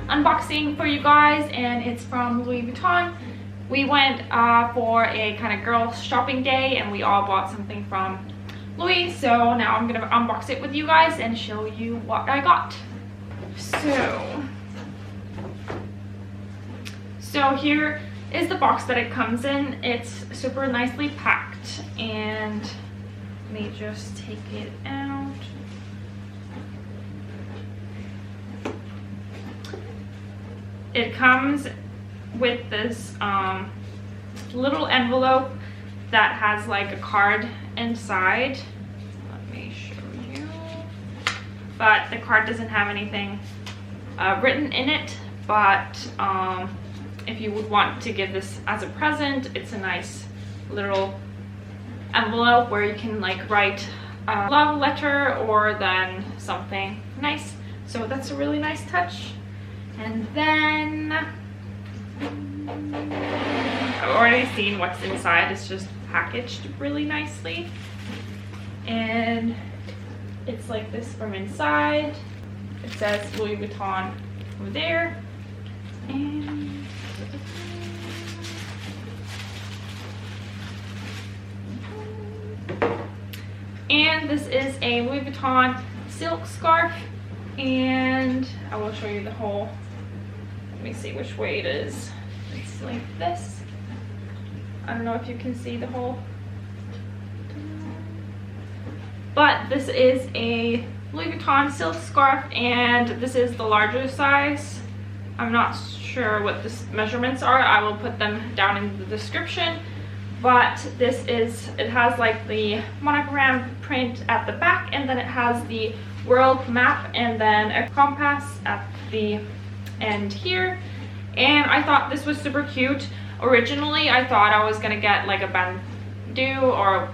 Unboxing for you guys, and it's from Louis Vuitton. We went for a kind of girl shopping day and we all bought something from Louis, so now I'm gonna unbox it with you guys and show you what I got. So here is the box that it comes in. It's super nicely packed, and let me just take it out. It comes with this little envelope that has like a card inside. Let me show you. But the card doesn't have anything written in it. But if you would want to give this as a present, it's a nice little envelope where you can like write a love letter or then something nice. So that's a really nice touch. And then I've already seen what's inside. It's just packaged really nicely, and it's like this from inside. It says Louis Vuitton over there, and this is a Louis Vuitton silk scarf, and I will show you the whole. Let me see which way it is. It's like this. I don't know if you can see the whole, but this is a Louis Vuitton silk scarf, and this is the larger size. I'm not sure what the measurements are. I will put them down in the description. But this is, it has like the monogram print at the back, and then it has the world map and then a compass at the end here. And I thought this was super cute. Originally I thought I was gonna get like a bandeau or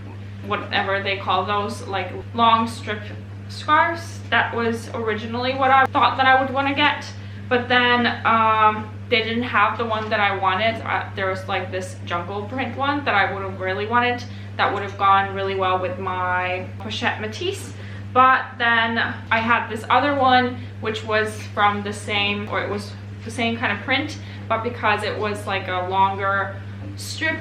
whatever they call those, like long strip scarves. That was originally what I thought that I would want to get, but then they didn't have the one that I wanted. There was like this jungle print one that I would have really wanted, that would have gone really well with my pochette Matisse. But then I had this other one which was from the same, or it was the same kind of print, but because it was like a longer strip,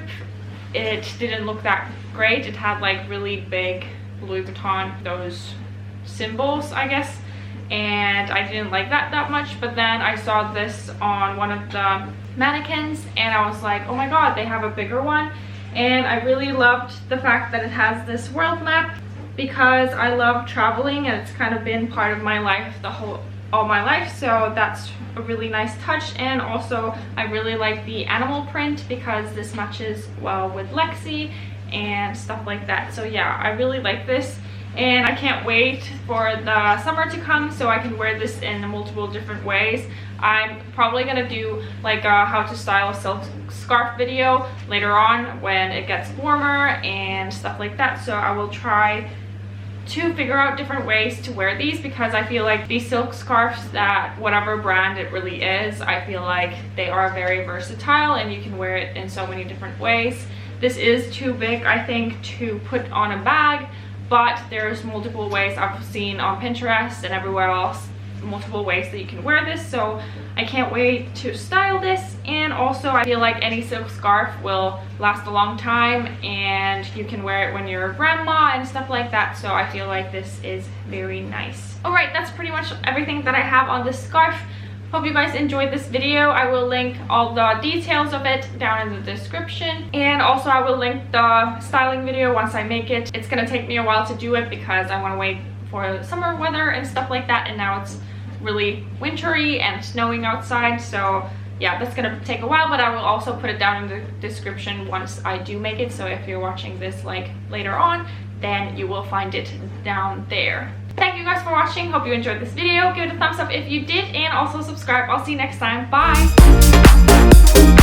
it didn't look that great. It had like really big Louis Vuitton, those symbols, I guess, and I didn't like that much. But then I saw this on one of the mannequins and I was like, oh my god, they have a bigger one. And I really loved the fact that it has this world map, because I love traveling and it's kind of been part of my life all my life, so that's a really nice touch. And also I really like the animal print because this matches well with Lexi and stuff like that. So yeah, I really like this, and I can't wait for the summer to come so I can wear this in multiple different ways. I'm probably gonna do like a how to style a silk scarf video later on when it gets warmer and stuff like that, so I will try to figure out different ways to wear these, because I feel like these silk scarves, that whatever brand it really is, I feel like they are very versatile and you can wear it in so many different ways. This is too big, I think, to put on a bag, but there's multiple ways I've seen on Pinterest and everywhere else, multiple ways that you can wear this. So I can't wait to style this. And also I feel like any silk scarf will last a long time and you can wear it when you're a grandma and stuff like that, so I feel like this is very nice. Alright, that's pretty much everything that I have on this scarf. Hope you guys enjoyed this video. I will link all the details of it down in the description, and also I will link the styling video once I make it. It's gonna take me a while to do it because I want to wait for summer weather and stuff like that, and now it's really wintry and snowing outside, so yeah, that's gonna take a while. But I will also put it down in the description once I do make it, so if you're watching this like later on, then you will find it down there. Thank you guys for watching. Hope you enjoyed this video. Give it a thumbs up if you did, and also subscribe. I'll see you next time. Bye.